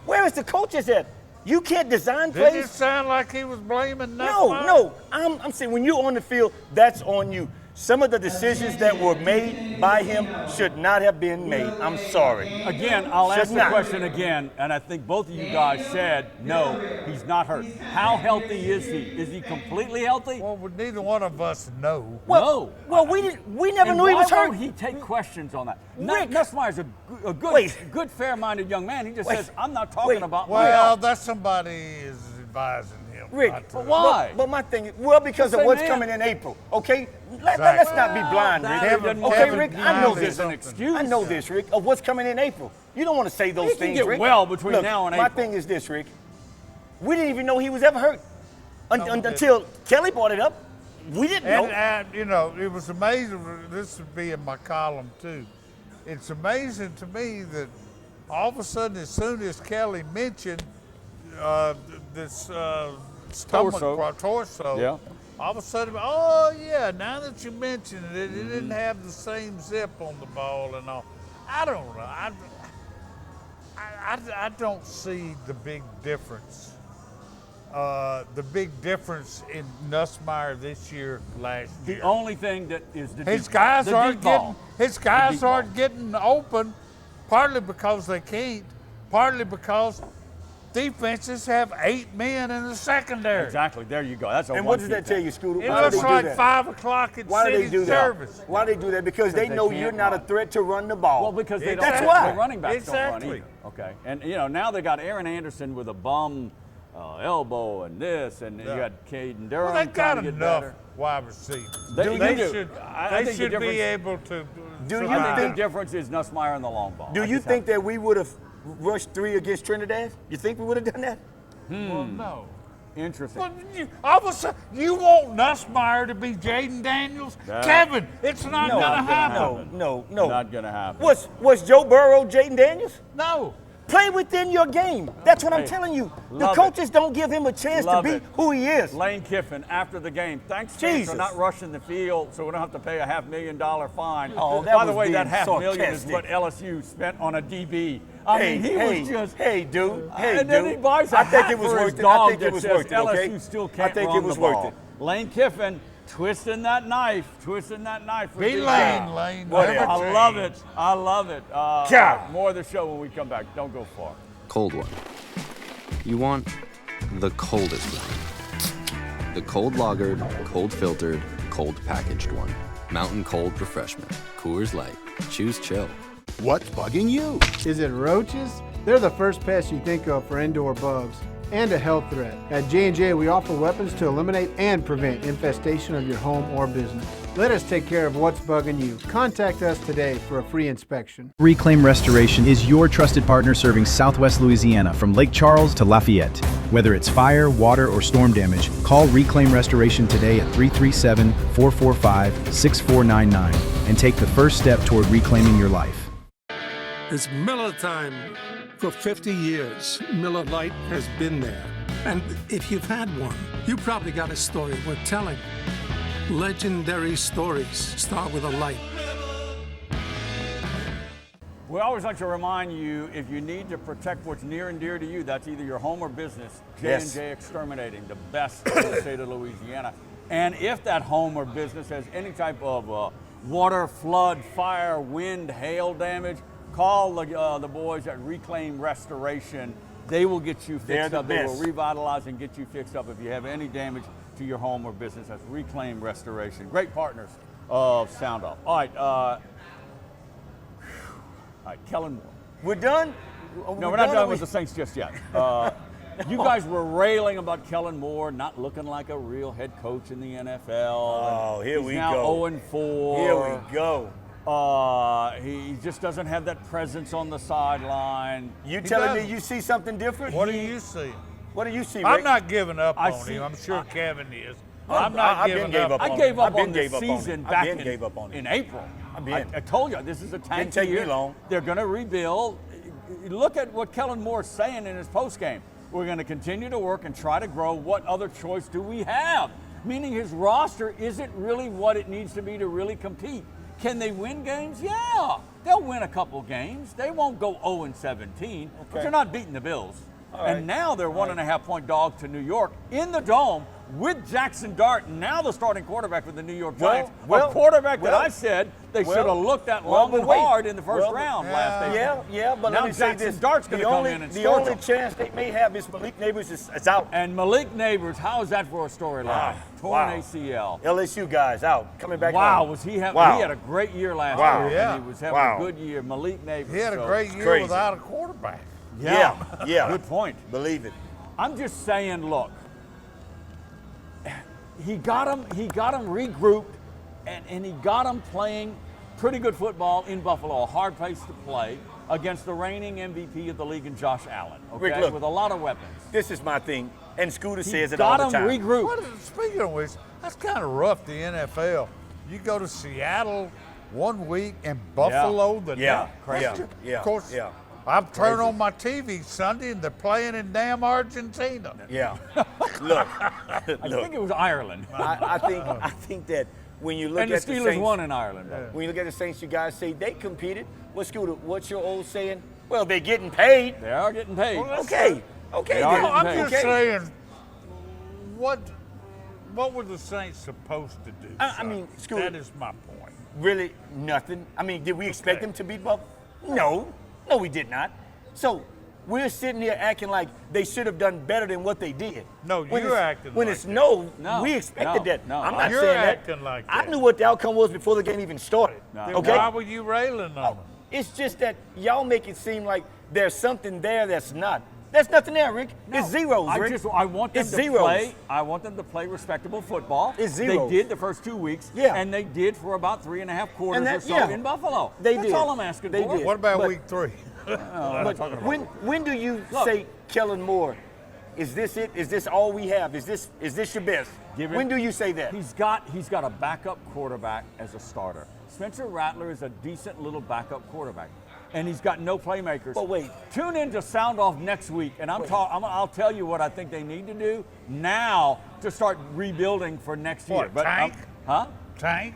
[SPEAKER 3] Where is the coaches at? You can't design
[SPEAKER 4] Didn't it
[SPEAKER 3] plays.
[SPEAKER 4] sound like he was blaming
[SPEAKER 3] No,
[SPEAKER 4] Nussmeier?
[SPEAKER 3] no. I'm saying when you're on the field, that's on you. Some of the decisions that were made by him should not have been made. I'm sorry.
[SPEAKER 2] Again, I'll
[SPEAKER 3] Should
[SPEAKER 2] ask the
[SPEAKER 3] not.
[SPEAKER 2] question again, and I think both of you guys said, no, he's not hurt. How healthy is he? Is he completely healthy?
[SPEAKER 4] Well, neither one of us know.
[SPEAKER 2] No.
[SPEAKER 3] Well, we never
[SPEAKER 2] And
[SPEAKER 3] knew he was
[SPEAKER 2] why
[SPEAKER 3] hurt.
[SPEAKER 2] won't he take questions on that?
[SPEAKER 3] Rick.
[SPEAKER 2] Nussmeier's a good,
[SPEAKER 3] Wait.
[SPEAKER 2] good, fair-minded young man. He just
[SPEAKER 3] Wait.
[SPEAKER 2] says, I'm not talking
[SPEAKER 3] Wait.
[SPEAKER 2] about my
[SPEAKER 4] Well,
[SPEAKER 2] health.
[SPEAKER 4] that's somebody is advising him.
[SPEAKER 3] Rick,
[SPEAKER 4] not to.
[SPEAKER 2] But why?
[SPEAKER 3] But my thing is, because of
[SPEAKER 2] Say,
[SPEAKER 3] what's
[SPEAKER 2] man.
[SPEAKER 3] coming in April, okay? Let's not be blind, Rick.
[SPEAKER 4] Kevin-
[SPEAKER 3] Okay,
[SPEAKER 4] Kevin
[SPEAKER 3] Rick, I know
[SPEAKER 4] Grimes
[SPEAKER 3] this.
[SPEAKER 4] is
[SPEAKER 2] an excuse.
[SPEAKER 3] I know this, Rick, of what's coming in April. You don't want to say those
[SPEAKER 2] He can
[SPEAKER 3] things,
[SPEAKER 2] get
[SPEAKER 3] Rick.
[SPEAKER 2] well between
[SPEAKER 3] Look,
[SPEAKER 2] now and
[SPEAKER 3] my
[SPEAKER 2] April.
[SPEAKER 3] thing is this, Rick. We didn't even know he was ever hurt until Kelly brought it up. We didn't know.
[SPEAKER 4] And you know, it was amazing. This would be in my column too. It's amazing to me that all of a sudden, as soon as Kelly mentioned this stomach torso,
[SPEAKER 2] Yeah.
[SPEAKER 4] all of a sudden, oh yeah, now that you mention it, it didn't have the same zip on the ball and all. I don't know. I don't see the big difference. The big difference in Nussmeier this year, last year.
[SPEAKER 2] The only thing that is
[SPEAKER 4] His guys
[SPEAKER 2] the
[SPEAKER 4] aren't
[SPEAKER 2] deep ball.
[SPEAKER 4] getting. His guys
[SPEAKER 2] deep ball.
[SPEAKER 4] aren't getting open, partly because they can't, partly because defenses have 8 men in the secondary.
[SPEAKER 2] Exactly. There you go. That's a
[SPEAKER 3] And what does that tell you, Scooter?
[SPEAKER 4] It
[SPEAKER 3] Why do
[SPEAKER 4] looks
[SPEAKER 3] they do
[SPEAKER 4] like
[SPEAKER 3] that?
[SPEAKER 4] 5 o'clock at
[SPEAKER 3] Why do they
[SPEAKER 4] city
[SPEAKER 3] do that?
[SPEAKER 4] service.
[SPEAKER 3] Why do they do that? Because they
[SPEAKER 2] they
[SPEAKER 3] know
[SPEAKER 2] can't
[SPEAKER 3] you're not a
[SPEAKER 2] run.
[SPEAKER 3] threat to run the ball.
[SPEAKER 2] Well, because they don't.
[SPEAKER 3] That's why.
[SPEAKER 2] The running backs don't run
[SPEAKER 4] Exactly.
[SPEAKER 2] either. Okay. And you know now they got Aaron Anderson with a bum elbow and this, and you got Caden Durham
[SPEAKER 4] Well, they
[SPEAKER 2] trying
[SPEAKER 4] got
[SPEAKER 2] to get
[SPEAKER 4] enough
[SPEAKER 2] better.
[SPEAKER 4] wide receivers.
[SPEAKER 2] They-
[SPEAKER 4] They
[SPEAKER 2] they do.
[SPEAKER 4] should.
[SPEAKER 2] I
[SPEAKER 4] They
[SPEAKER 2] think the
[SPEAKER 4] should be
[SPEAKER 2] difference-
[SPEAKER 4] able to.
[SPEAKER 3] Do you
[SPEAKER 2] I think
[SPEAKER 3] think-
[SPEAKER 2] the difference is Nussmeier and the long ball.
[SPEAKER 3] Do
[SPEAKER 2] I
[SPEAKER 3] you
[SPEAKER 2] just
[SPEAKER 3] think that we would have rushed 3 against Trinidad? You think we would have done that?
[SPEAKER 4] Well, no.
[SPEAKER 2] interesting?
[SPEAKER 4] Well, all of a sudden, you want Nussmeier to be Jaden Daniels?
[SPEAKER 2] That-
[SPEAKER 4] Kevin, it's not
[SPEAKER 3] No,
[SPEAKER 4] going to happen.
[SPEAKER 3] No.
[SPEAKER 2] Not gonna happen.
[SPEAKER 3] Was Joe Burrow Jaden Daniels?
[SPEAKER 4] No.
[SPEAKER 3] Play within your game. That's what I'm
[SPEAKER 2] Hey,
[SPEAKER 3] telling you. The
[SPEAKER 2] love
[SPEAKER 3] coaches don't give him a chance
[SPEAKER 2] Love
[SPEAKER 3] to be
[SPEAKER 2] it.
[SPEAKER 3] who he is.
[SPEAKER 2] Lane Kiffin after the game. Thanks fans,
[SPEAKER 3] Jesus.
[SPEAKER 2] for not rushing the field, so we don't have to pay a $500,000 fine.
[SPEAKER 3] Oh, that
[SPEAKER 2] By the
[SPEAKER 3] was
[SPEAKER 2] way,
[SPEAKER 3] being
[SPEAKER 2] that $500,000 is
[SPEAKER 3] sarcastic.
[SPEAKER 2] what LSU spent on a DB. I mean, he was just.
[SPEAKER 3] Hey, dude. Hey,
[SPEAKER 2] and then
[SPEAKER 3] dude.
[SPEAKER 2] he buys a
[SPEAKER 3] I think
[SPEAKER 2] hat
[SPEAKER 3] it was
[SPEAKER 2] for his
[SPEAKER 3] worth it.
[SPEAKER 2] dog
[SPEAKER 3] I think
[SPEAKER 2] that
[SPEAKER 3] it was
[SPEAKER 2] says
[SPEAKER 3] worth it. Okay.
[SPEAKER 2] LSU still can't
[SPEAKER 3] I think
[SPEAKER 2] run
[SPEAKER 3] it was
[SPEAKER 2] the
[SPEAKER 3] worth
[SPEAKER 2] ball.
[SPEAKER 3] it.
[SPEAKER 2] Lane Kiffin twisting that knife for
[SPEAKER 4] Be
[SPEAKER 2] Big
[SPEAKER 4] Lane,
[SPEAKER 2] J.
[SPEAKER 4] Lane.
[SPEAKER 3] Whatever.
[SPEAKER 4] Never
[SPEAKER 2] I
[SPEAKER 4] change.
[SPEAKER 2] love it. I love it.
[SPEAKER 3] God.
[SPEAKER 2] More of the show when we come back. Don't go far.
[SPEAKER 9] Cold one. You want the coldest one. The cold lagered, cold filtered, cold packaged one. Mountain Cold Refreshment. Coors Light. Choose chill.
[SPEAKER 10] What's bugging you? Is it roaches? They're the first pest you think of for indoor bugs and a health threat. At J&J, we offer weapons to eliminate and prevent infestation of your home or business. Let us take care of what's bugging you. Contact us today for a free inspection.
[SPEAKER 6] Reclaim Restoration is your trusted partner serving Southwest Louisiana from Lake Charles to Lafayette. Whether it's fire, water, or storm damage, call Reclaim Restoration today at 337-445-6499 and take the first step toward reclaiming your life.
[SPEAKER 7] It's Miller time. For 50 years, Miller Lite has been there. And if you've had one, you probably got a story worth telling. Legendary stories start with a light.
[SPEAKER 2] We always like to remind you, if you need to protect what's near and dear to you, that's either your home or business,
[SPEAKER 3] Yes.
[SPEAKER 2] J&J Exterminating, the best in the state of Louisiana. And if that home or business has any type of water, flood, fire, wind, hail damage, call the boys at Reclaim Restoration. They will get you
[SPEAKER 3] They're
[SPEAKER 2] fixed
[SPEAKER 3] the
[SPEAKER 2] up. They will
[SPEAKER 3] best.
[SPEAKER 2] revitalize and get you fixed up if you have any damage to your home or business. That's Reclaim Restoration. Great partners of SoundOff. All right, Kellen Moore.
[SPEAKER 3] We're done?
[SPEAKER 2] No, we're not done with the Saints just yet. You guys were railing about Kellen Moore not looking like a real head coach in the NFL.
[SPEAKER 3] Oh, here
[SPEAKER 2] He's
[SPEAKER 3] we
[SPEAKER 2] now
[SPEAKER 3] go.
[SPEAKER 2] 0-4.
[SPEAKER 3] Here we go.
[SPEAKER 2] He just doesn't have that presence on the sideline.
[SPEAKER 3] You telling me
[SPEAKER 4] doesn't.
[SPEAKER 3] you see something different?
[SPEAKER 4] What do you see?
[SPEAKER 3] What do you see, Rick?
[SPEAKER 4] I'm not giving up
[SPEAKER 2] I
[SPEAKER 4] on
[SPEAKER 2] see-
[SPEAKER 4] him. I'm sure Kevin is.
[SPEAKER 3] Well,
[SPEAKER 4] I'm not
[SPEAKER 3] I've been
[SPEAKER 4] giving
[SPEAKER 3] gave
[SPEAKER 4] up.
[SPEAKER 3] up
[SPEAKER 2] I
[SPEAKER 3] on
[SPEAKER 2] gave
[SPEAKER 3] him.
[SPEAKER 2] up
[SPEAKER 3] I've been
[SPEAKER 2] on the
[SPEAKER 3] gave up on him.
[SPEAKER 2] season
[SPEAKER 3] I've
[SPEAKER 2] back
[SPEAKER 3] been gave up on him.
[SPEAKER 2] in April.
[SPEAKER 3] I've been.
[SPEAKER 2] I told you, this is a tank
[SPEAKER 3] Didn't take me
[SPEAKER 2] year.
[SPEAKER 3] long.
[SPEAKER 2] They're going to rebuild. Look at what Kellen Moore's saying in his postgame. We're going to continue to work and try to grow. What other choice do we have? Meaning his roster isn't really what it needs to be to really compete. Can they win games? Yeah. They'll win a couple games. They won't go 0-17, but they're not beating the Bills. And now they're 1.5-point dog to New York in the Dome with Jackson Dart, now the starting quarterback for the New York Giants. A quarterback that I said they should have looked at long and hard in the first round last April.
[SPEAKER 3] Yeah, but
[SPEAKER 2] Now
[SPEAKER 3] let me say
[SPEAKER 2] Jackson
[SPEAKER 3] this.
[SPEAKER 2] Dart's gonna come in and
[SPEAKER 3] The
[SPEAKER 2] scorch
[SPEAKER 3] only
[SPEAKER 2] them.
[SPEAKER 3] chance they may have is Malik Neighbors is out.
[SPEAKER 2] And Malik Neighbors, how is that for a storyline? Torn
[SPEAKER 3] Wow.
[SPEAKER 2] ACL.
[SPEAKER 3] LSU guys out, coming back
[SPEAKER 2] Wow,
[SPEAKER 3] home.
[SPEAKER 2] was he having?
[SPEAKER 3] Wow.
[SPEAKER 2] He had a great year last
[SPEAKER 3] Wow.
[SPEAKER 2] year.
[SPEAKER 4] Yeah.
[SPEAKER 2] And he was having
[SPEAKER 3] Wow.
[SPEAKER 2] a good year. Malik Neighbors.
[SPEAKER 4] He had a
[SPEAKER 2] so-
[SPEAKER 4] great year
[SPEAKER 3] crazy.
[SPEAKER 4] without a quarterback.
[SPEAKER 3] Yeah.
[SPEAKER 2] Good point.
[SPEAKER 3] Believe it.
[SPEAKER 2] I'm just saying, look, he got him regrouped, and he got him playing pretty good football in Buffalo, a hard place to play against the reigning MVP of the league in Josh Allen, okay,
[SPEAKER 3] Rick, look,
[SPEAKER 2] with a lot of weapons.
[SPEAKER 3] This is my thing, and Scooter
[SPEAKER 2] He
[SPEAKER 3] says it all the
[SPEAKER 2] got
[SPEAKER 3] time.
[SPEAKER 2] him regrouped.
[SPEAKER 4] Speaking of which, that's kind of rough, the NFL. You go to Seattle 1 week and Buffalo the next.
[SPEAKER 3] Crazy. Yeah.
[SPEAKER 4] Of course,
[SPEAKER 3] Yeah.
[SPEAKER 4] I'm turning on my TV Sunday and they're playing in damn Argentina.
[SPEAKER 3] Yeah. Look.
[SPEAKER 2] I think it was Ireland.
[SPEAKER 3] I think that when you look
[SPEAKER 2] And
[SPEAKER 3] at
[SPEAKER 2] the
[SPEAKER 3] the
[SPEAKER 2] Steelers
[SPEAKER 3] Saints,
[SPEAKER 2] won in Ireland. Though.
[SPEAKER 3] when you look at the Saints, you guys say they competed. What's your old saying? Well, they're getting paid.
[SPEAKER 2] They are getting paid.
[SPEAKER 3] Okay.
[SPEAKER 2] They are
[SPEAKER 3] then.
[SPEAKER 4] I'm
[SPEAKER 2] getting
[SPEAKER 4] just
[SPEAKER 3] Okay.
[SPEAKER 4] saying, what were the Saints supposed to do?
[SPEAKER 3] I mean,
[SPEAKER 4] son?
[SPEAKER 3] Scooter-
[SPEAKER 4] That is my point.
[SPEAKER 3] Really nothing. I mean, did we expect them to beat Buffalo? No, we did not. So we're sitting here acting like they should have done better than what they did.
[SPEAKER 4] No,
[SPEAKER 3] When
[SPEAKER 4] you're
[SPEAKER 3] it's-
[SPEAKER 4] acting
[SPEAKER 3] when
[SPEAKER 4] like
[SPEAKER 3] it's
[SPEAKER 4] that.
[SPEAKER 2] No,
[SPEAKER 3] we expected that.
[SPEAKER 2] no.
[SPEAKER 3] I'm not
[SPEAKER 4] You're
[SPEAKER 3] saying
[SPEAKER 4] acting
[SPEAKER 3] that.
[SPEAKER 4] like
[SPEAKER 3] I
[SPEAKER 4] that.
[SPEAKER 3] knew what the outcome was before the game even started.
[SPEAKER 2] No.
[SPEAKER 4] Then
[SPEAKER 3] Okay.
[SPEAKER 4] why were you railing on them?
[SPEAKER 3] It's just that y'all make it seem like there's something there that's not. There's nothing there, Rick. It's zeros, Rick.
[SPEAKER 2] I want them
[SPEAKER 3] It's
[SPEAKER 2] to
[SPEAKER 3] zeros.
[SPEAKER 2] play. I want them to play respectable football.
[SPEAKER 3] It's zeros.
[SPEAKER 2] They did the first 2 weeks.
[SPEAKER 3] Yeah.
[SPEAKER 2] And they did for about 3.5 quarters
[SPEAKER 3] And that-
[SPEAKER 2] or so
[SPEAKER 3] yeah.
[SPEAKER 2] in Buffalo.
[SPEAKER 3] They
[SPEAKER 2] That's
[SPEAKER 3] did.
[SPEAKER 2] all I'm asking
[SPEAKER 3] They
[SPEAKER 2] for.
[SPEAKER 3] did.
[SPEAKER 4] What about
[SPEAKER 3] But-
[SPEAKER 4] week 3?
[SPEAKER 3] But when do you say, Kellen Moore, is this it? Is this all we have? Is this your best? When do you say that?
[SPEAKER 2] He's got a backup quarterback as a starter. Spencer Rattler is a decent little backup quarterback, and he's got no playmakers.
[SPEAKER 3] But wait.
[SPEAKER 2] Tune in to SoundOff next week, and I'll tell you what I think they need to do now to start rebuilding for next year.
[SPEAKER 4] What, tank?
[SPEAKER 2] Huh?
[SPEAKER 4] Tank?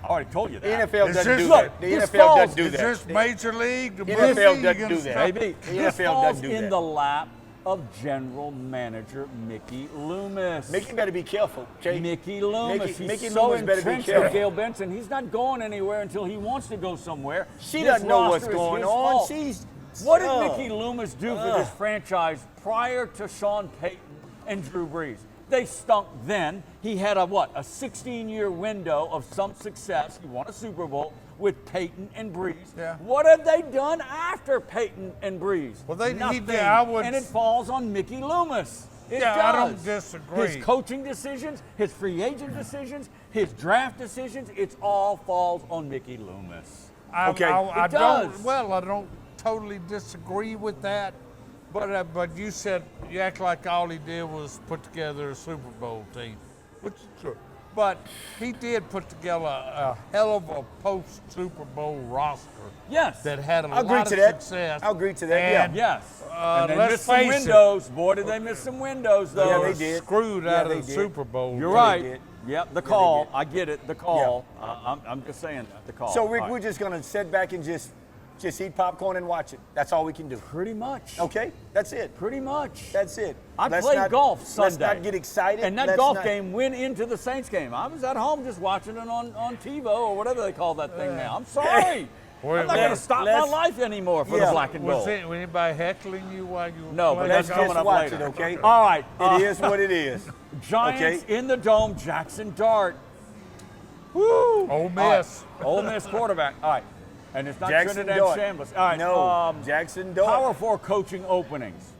[SPEAKER 2] I already told you
[SPEAKER 3] The
[SPEAKER 2] that.
[SPEAKER 3] NFL
[SPEAKER 4] Is
[SPEAKER 3] doesn't
[SPEAKER 4] this-
[SPEAKER 3] do
[SPEAKER 4] look,
[SPEAKER 3] that. The
[SPEAKER 2] this
[SPEAKER 3] NFL
[SPEAKER 2] falls-
[SPEAKER 3] doesn't do
[SPEAKER 4] Is
[SPEAKER 3] that.
[SPEAKER 4] this Major League? The
[SPEAKER 3] NFL
[SPEAKER 4] Bundesliga
[SPEAKER 3] doesn't do
[SPEAKER 4] and
[SPEAKER 3] that.
[SPEAKER 4] stuff?
[SPEAKER 2] Maybe.
[SPEAKER 3] The
[SPEAKER 2] This
[SPEAKER 3] NFL
[SPEAKER 2] falls
[SPEAKER 3] doesn't do
[SPEAKER 2] in
[SPEAKER 3] that.
[SPEAKER 2] the lap of general manager Mickey Loomis.
[SPEAKER 3] Mickey better be careful, okay?
[SPEAKER 2] Mickey Loomis.
[SPEAKER 3] Mickey
[SPEAKER 2] He's so
[SPEAKER 3] Loomis better be
[SPEAKER 2] entrenched with
[SPEAKER 3] careful.
[SPEAKER 2] Gail Benson. He's not going anywhere until he wants to go somewhere.
[SPEAKER 3] She
[SPEAKER 2] This
[SPEAKER 3] doesn't know what's
[SPEAKER 2] roster is
[SPEAKER 3] going
[SPEAKER 2] his
[SPEAKER 3] on.
[SPEAKER 2] fault.
[SPEAKER 3] She's
[SPEAKER 2] What did Mickey Loomis do for
[SPEAKER 3] Ugh.
[SPEAKER 2] this franchise prior to Sean Payton and Drew Brees? They stunk then. He had a 16-year window of some success. He won a Super Bowl with Peyton and Brees.
[SPEAKER 4] Yeah.
[SPEAKER 2] What have they done after Peyton and Brees?
[SPEAKER 4] Well, he
[SPEAKER 2] Nothing.
[SPEAKER 4] did. I would-
[SPEAKER 2] And it falls on Mickey Loomis. It
[SPEAKER 4] Yeah,
[SPEAKER 2] does.
[SPEAKER 4] I don't disagree.
[SPEAKER 2] His coaching decisions, his free agent decisions, his draft decisions, it all falls on Mickey Loomis.
[SPEAKER 4] I
[SPEAKER 2] It does.
[SPEAKER 4] I don't totally disagree with that, but you said you act like all he did was put together a Super Bowl team, which is true. But he did put together a hell of a post-Super Bowl roster.
[SPEAKER 2] Yes.
[SPEAKER 4] That had a
[SPEAKER 3] I'll agree
[SPEAKER 4] lot
[SPEAKER 3] to
[SPEAKER 4] of
[SPEAKER 3] that.
[SPEAKER 4] success.
[SPEAKER 3] I'll agree to that,
[SPEAKER 4] And,
[SPEAKER 2] Yes. And they
[SPEAKER 4] let's
[SPEAKER 2] missed some
[SPEAKER 4] face it.
[SPEAKER 2] windows. Boy, did they miss some windows, though.
[SPEAKER 3] Yeah, they did.
[SPEAKER 4] Screwed
[SPEAKER 3] Yeah,
[SPEAKER 4] out
[SPEAKER 3] they
[SPEAKER 4] of the
[SPEAKER 3] did.
[SPEAKER 4] Super Bowl.
[SPEAKER 2] You're
[SPEAKER 4] team.
[SPEAKER 2] right.
[SPEAKER 3] did.
[SPEAKER 2] Yep, the
[SPEAKER 3] they
[SPEAKER 2] call.
[SPEAKER 3] did.
[SPEAKER 2] I get it. The call. I'm just saying the call.
[SPEAKER 3] So, Rick,
[SPEAKER 2] All right.
[SPEAKER 3] we're just going to sit back and just eat popcorn and watch it. That's all we can do.
[SPEAKER 2] Pretty much.
[SPEAKER 3] Okay? That's it.
[SPEAKER 2] Pretty much.
[SPEAKER 3] That's it.
[SPEAKER 2] I
[SPEAKER 3] Let's
[SPEAKER 2] played
[SPEAKER 3] not-
[SPEAKER 2] golf Sunday.
[SPEAKER 3] Let's not get excited.
[SPEAKER 2] And that
[SPEAKER 3] Let's
[SPEAKER 2] golf
[SPEAKER 3] not-
[SPEAKER 2] game went into the Saints game. I was at home just watching it on TiVo or whatever they call that thing now. I'm sorry.
[SPEAKER 4] Wait,
[SPEAKER 2] I'm not going to
[SPEAKER 3] let's-
[SPEAKER 2] stop my
[SPEAKER 3] let's-
[SPEAKER 2] life anymore for
[SPEAKER 3] Yeah.
[SPEAKER 2] the black and
[SPEAKER 4] Was
[SPEAKER 2] gold.
[SPEAKER 4] anybody heckling you while you were
[SPEAKER 2] No, but
[SPEAKER 4] playing
[SPEAKER 2] that's
[SPEAKER 3] Let's
[SPEAKER 4] golf?
[SPEAKER 2] coming
[SPEAKER 3] just
[SPEAKER 2] up
[SPEAKER 3] watch
[SPEAKER 2] later.
[SPEAKER 3] it, okay?
[SPEAKER 2] All right.
[SPEAKER 3] It is what it is.
[SPEAKER 2] Giants
[SPEAKER 3] Okay.
[SPEAKER 2] in the dome, Jackson Dart. Woo!
[SPEAKER 4] Ole Miss.
[SPEAKER 2] All right. Ole Miss quarterback. All right. And it's not
[SPEAKER 3] Jackson
[SPEAKER 2] Trinidad
[SPEAKER 3] Dart.
[SPEAKER 2] Chambliss. All right.
[SPEAKER 3] No, Jackson Dart.
[SPEAKER 2] Power 4 coaching openings.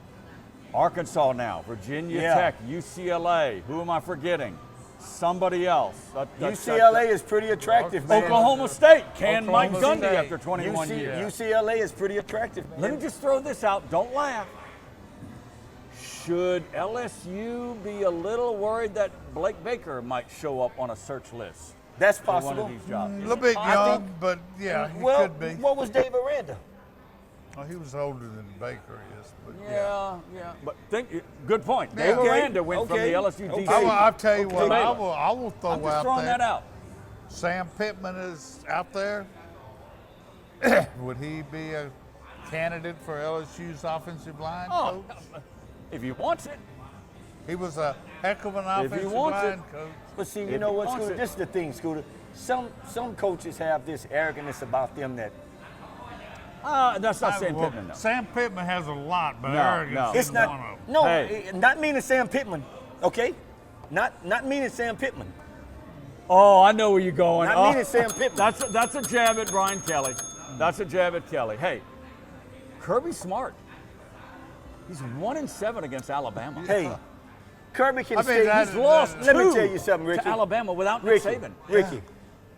[SPEAKER 2] Arkansas now, Virginia
[SPEAKER 3] Yeah.
[SPEAKER 2] Tech, UCLA. Who am I forgetting? Somebody else.
[SPEAKER 3] UCLA is pretty attractive, man.
[SPEAKER 2] Oklahoma State. Can
[SPEAKER 4] Oklahoma
[SPEAKER 2] Mike Gundy
[SPEAKER 4] State.
[SPEAKER 2] after 21 years.
[SPEAKER 3] UCLA is pretty attractive, man.
[SPEAKER 2] Let me just throw this out. Don't laugh. Should LSU be a little worried that Blake Baker might show up on a search list?
[SPEAKER 3] That's
[SPEAKER 2] for one
[SPEAKER 3] possible.
[SPEAKER 2] of these jobs?
[SPEAKER 4] A
[SPEAKER 2] Is
[SPEAKER 4] little
[SPEAKER 2] it
[SPEAKER 4] bit
[SPEAKER 2] possible?
[SPEAKER 4] young, but yeah, he
[SPEAKER 3] Well,
[SPEAKER 4] could be.
[SPEAKER 3] what was Dave Aranda?
[SPEAKER 4] Oh, he was older than Baker is, but
[SPEAKER 2] Yeah. But good point.
[SPEAKER 4] Yeah,
[SPEAKER 2] Dave
[SPEAKER 4] okay,
[SPEAKER 2] Aranda went from
[SPEAKER 3] okay,
[SPEAKER 2] the LSU
[SPEAKER 3] okay.
[SPEAKER 2] DC.
[SPEAKER 4] I'll tell you
[SPEAKER 2] to
[SPEAKER 4] what,
[SPEAKER 2] Baylor.
[SPEAKER 4] I will throw
[SPEAKER 2] I'm just
[SPEAKER 4] out
[SPEAKER 2] throwing
[SPEAKER 4] there.
[SPEAKER 2] that out.
[SPEAKER 4] Sam Pittman is out there. Would he be a candidate for LSU's offensive line
[SPEAKER 2] Oh,
[SPEAKER 4] coach?
[SPEAKER 2] if he wants it.
[SPEAKER 4] He was a heck of an
[SPEAKER 2] If he
[SPEAKER 4] offensive
[SPEAKER 2] wants
[SPEAKER 4] line
[SPEAKER 2] it.
[SPEAKER 4] coach.
[SPEAKER 3] But see,
[SPEAKER 2] If
[SPEAKER 3] you know
[SPEAKER 2] he
[SPEAKER 3] what,
[SPEAKER 2] wants
[SPEAKER 3] Scooter?
[SPEAKER 2] it.
[SPEAKER 3] This is the thing, Scooter. Some coaches have this arrogance about them that
[SPEAKER 2] That's not Sam
[SPEAKER 4] Well,
[SPEAKER 2] Pittman, though.
[SPEAKER 4] Sam Pittman has a lot, but
[SPEAKER 2] No,
[SPEAKER 4] arrogance
[SPEAKER 2] no.
[SPEAKER 4] is
[SPEAKER 3] it's
[SPEAKER 4] one
[SPEAKER 3] not.
[SPEAKER 4] of them.
[SPEAKER 3] No,
[SPEAKER 2] Hey.
[SPEAKER 3] not meaning Sam Pittman. Okay, not meaning Sam Pittman.
[SPEAKER 2] Oh, I know where you're going.
[SPEAKER 3] Not meaning Sam Pittman.
[SPEAKER 2] That's a jab at Brian Kelly. That's a jab at Kelly. Hey, Kirby Smart. He's 1-7 against Alabama.
[SPEAKER 3] Hey, Kirby can
[SPEAKER 4] I mean,
[SPEAKER 3] stay.
[SPEAKER 4] that-
[SPEAKER 2] He's lost
[SPEAKER 3] Let me
[SPEAKER 2] two
[SPEAKER 3] tell you something, Ricky.
[SPEAKER 2] to Alabama without Nick
[SPEAKER 3] Ricky,
[SPEAKER 2] Saban.
[SPEAKER 3] Ricky.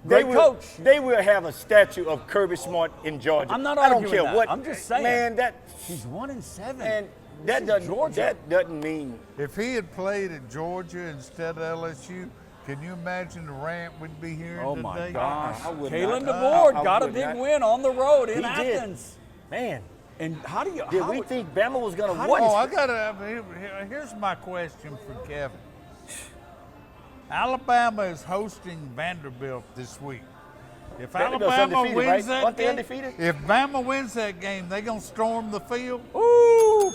[SPEAKER 2] Great coach.
[SPEAKER 3] They will have a statue of Kirby Smart in Georgia.
[SPEAKER 2] I'm not
[SPEAKER 3] I don't
[SPEAKER 2] arguing
[SPEAKER 3] care
[SPEAKER 2] that.
[SPEAKER 3] what.
[SPEAKER 2] I'm just saying.
[SPEAKER 3] Man,
[SPEAKER 2] He's 1-7.
[SPEAKER 3] man, that
[SPEAKER 2] This is Georgia.
[SPEAKER 3] doesn't mean.
[SPEAKER 4] If he had played at Georgia instead of LSU, can you imagine the rant we'd be hearing
[SPEAKER 2] Oh
[SPEAKER 4] today?
[SPEAKER 2] my gosh.
[SPEAKER 3] I would
[SPEAKER 2] Kalen
[SPEAKER 3] not.
[SPEAKER 2] DeBoer
[SPEAKER 3] I
[SPEAKER 2] got a
[SPEAKER 3] would
[SPEAKER 2] big
[SPEAKER 3] not.
[SPEAKER 2] win on the road in
[SPEAKER 3] He did.
[SPEAKER 2] Athens.
[SPEAKER 3] Man,
[SPEAKER 2] And how do you
[SPEAKER 3] did
[SPEAKER 2] how
[SPEAKER 3] we
[SPEAKER 2] would-
[SPEAKER 3] think Bama was going to
[SPEAKER 2] How
[SPEAKER 3] what?
[SPEAKER 4] Oh, I gotta. Here's my question for Kevin. Alabama is hosting Vanderbilt this week. If
[SPEAKER 3] Vanderbilt's
[SPEAKER 4] Alabama
[SPEAKER 3] undefeated,
[SPEAKER 4] wins
[SPEAKER 3] right?
[SPEAKER 4] that
[SPEAKER 3] Aren't they
[SPEAKER 4] game,
[SPEAKER 3] undefeated?
[SPEAKER 4] if Bama wins that game, they gonna storm the field.
[SPEAKER 2] Ooh,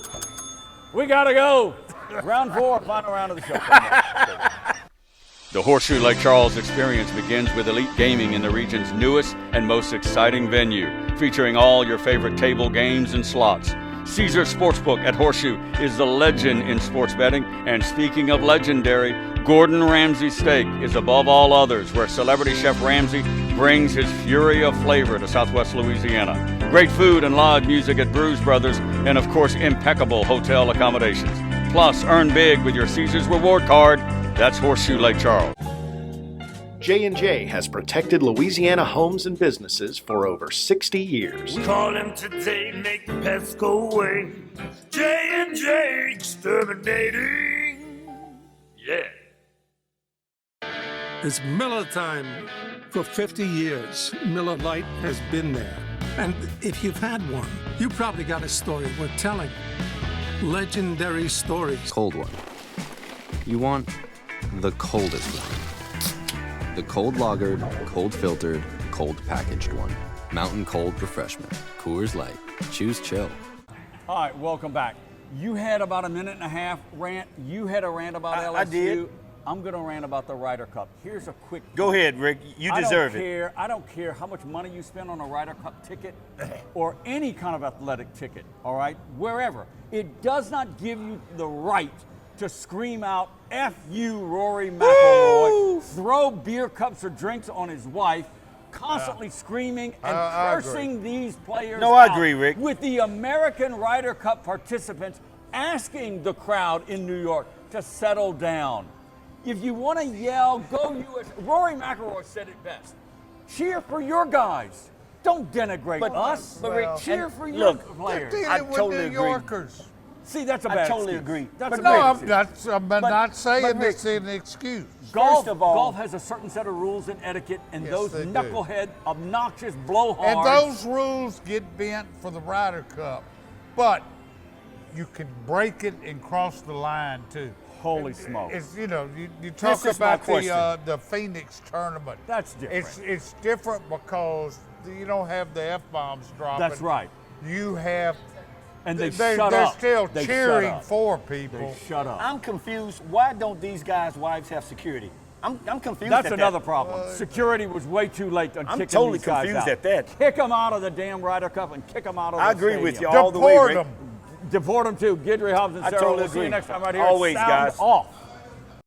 [SPEAKER 2] we gotta go. Round 4, final round of the show.
[SPEAKER 11] The Horseshoe Lake Charles experience begins with elite gaming in the region's newest and most exciting venue, featuring all your favorite table games and slots. Caesars Sportsbook at Horseshoe is the legend in sports betting, and speaking of legendary, Gordon Ramsay's steak is above all others, where celebrity chef Ramsay brings his fury of flavor to Southwest Louisiana. Great food and live music at Brews Brothers, and of course impeccable hotel accommodations. Plus, earn big with your Caesars reward card. That's Horseshoe Lake Charles.
[SPEAKER 12] J&J has protected Louisiana homes and businesses for over 60 years.
[SPEAKER 1] Call him today, make the pests go away. J&J Exterminating. Yeah.
[SPEAKER 7] It's Miller time. For 50 years, Miller Lite has been there. And if you've had one, you probably got a story worth telling. Legendary stories.
[SPEAKER 9] Cold one. You want the coldest one. The cold lagered, cold filtered, cold packaged one. Mountain Cold Refreshment. Coors Light. Choose chill.
[SPEAKER 2] All right, welcome back. You had about a minute and a half rant. You had a rant about LSU.
[SPEAKER 3] I did.
[SPEAKER 2] I'm going to rant about the Ryder Cup. Here's a quick.
[SPEAKER 3] Go ahead, Rick. You deserve it.
[SPEAKER 2] I don't care how much money you spend on a Ryder Cup ticket or any kind of athletic ticket, all right, wherever. It does not give you the right to scream out, F you, Rory McIlroy, throw beer cups or drinks on his wife, constantly screaming and cursing these players
[SPEAKER 3] No, I
[SPEAKER 2] out,
[SPEAKER 3] agree, Rick.
[SPEAKER 2] with the American Ryder Cup participants asking the crowd in New York to settle down. If you want to yell, go US. Rory McIlroy said it best. Cheer for your guys. Don't denigrate us.
[SPEAKER 3] but Rick,
[SPEAKER 2] cheer
[SPEAKER 3] and
[SPEAKER 2] for your
[SPEAKER 3] look,
[SPEAKER 2] players.
[SPEAKER 4] They're
[SPEAKER 3] I
[SPEAKER 4] dealing with
[SPEAKER 3] totally
[SPEAKER 4] New
[SPEAKER 3] agree.
[SPEAKER 4] Yorkers.
[SPEAKER 2] See, that's a
[SPEAKER 3] I
[SPEAKER 2] bad
[SPEAKER 3] totally
[SPEAKER 2] excuse.
[SPEAKER 3] agree.
[SPEAKER 2] That's
[SPEAKER 3] But
[SPEAKER 2] a
[SPEAKER 4] No,
[SPEAKER 2] bad
[SPEAKER 4] I'm
[SPEAKER 2] excuse.
[SPEAKER 4] not saying
[SPEAKER 3] but Rick,
[SPEAKER 4] it's an excuse.
[SPEAKER 2] Golf,
[SPEAKER 3] First of all-
[SPEAKER 2] golf has a certain set of rules and etiquette, and
[SPEAKER 4] Yes,
[SPEAKER 2] those
[SPEAKER 4] they do.
[SPEAKER 2] knucklehead, obnoxious blowhards.
[SPEAKER 4] And those rules get bent for the Ryder Cup, but you can break it and cross the line too.
[SPEAKER 2] Holy smokes.
[SPEAKER 4] It's you talk
[SPEAKER 3] This is my
[SPEAKER 4] about
[SPEAKER 3] question.
[SPEAKER 4] the Phoenix tournament.
[SPEAKER 2] That's different.
[SPEAKER 4] It's different because you don't have the F-bombs dropping.
[SPEAKER 2] That's right.
[SPEAKER 4] You have.
[SPEAKER 2] And they
[SPEAKER 4] they're
[SPEAKER 2] shut up.
[SPEAKER 4] still
[SPEAKER 2] They shut
[SPEAKER 4] cheering
[SPEAKER 2] up.
[SPEAKER 4] for people.
[SPEAKER 2] They shut up.
[SPEAKER 3] I'm confused. Why don't these guys' wives have security? I'm confused.
[SPEAKER 2] That's
[SPEAKER 3] at
[SPEAKER 2] another
[SPEAKER 3] that.
[SPEAKER 2] problem. Security was way too late on
[SPEAKER 3] I'm
[SPEAKER 2] kicking
[SPEAKER 3] totally
[SPEAKER 2] these guys
[SPEAKER 3] confused
[SPEAKER 2] out.
[SPEAKER 3] at that.
[SPEAKER 2] Kick them out of the damn Ryder Cup and kick them out of the
[SPEAKER 3] I agree with you
[SPEAKER 2] stadium.
[SPEAKER 3] all the way,
[SPEAKER 4] Deport
[SPEAKER 3] Rick.
[SPEAKER 4] them.
[SPEAKER 2] Deport them too. Guidry, Hobbs, and
[SPEAKER 3] I
[SPEAKER 2] Sarah.
[SPEAKER 3] totally
[SPEAKER 2] We'll see you
[SPEAKER 3] agree.
[SPEAKER 2] next time right here.
[SPEAKER 3] Always,
[SPEAKER 2] Sound
[SPEAKER 3] guys.
[SPEAKER 2] Off.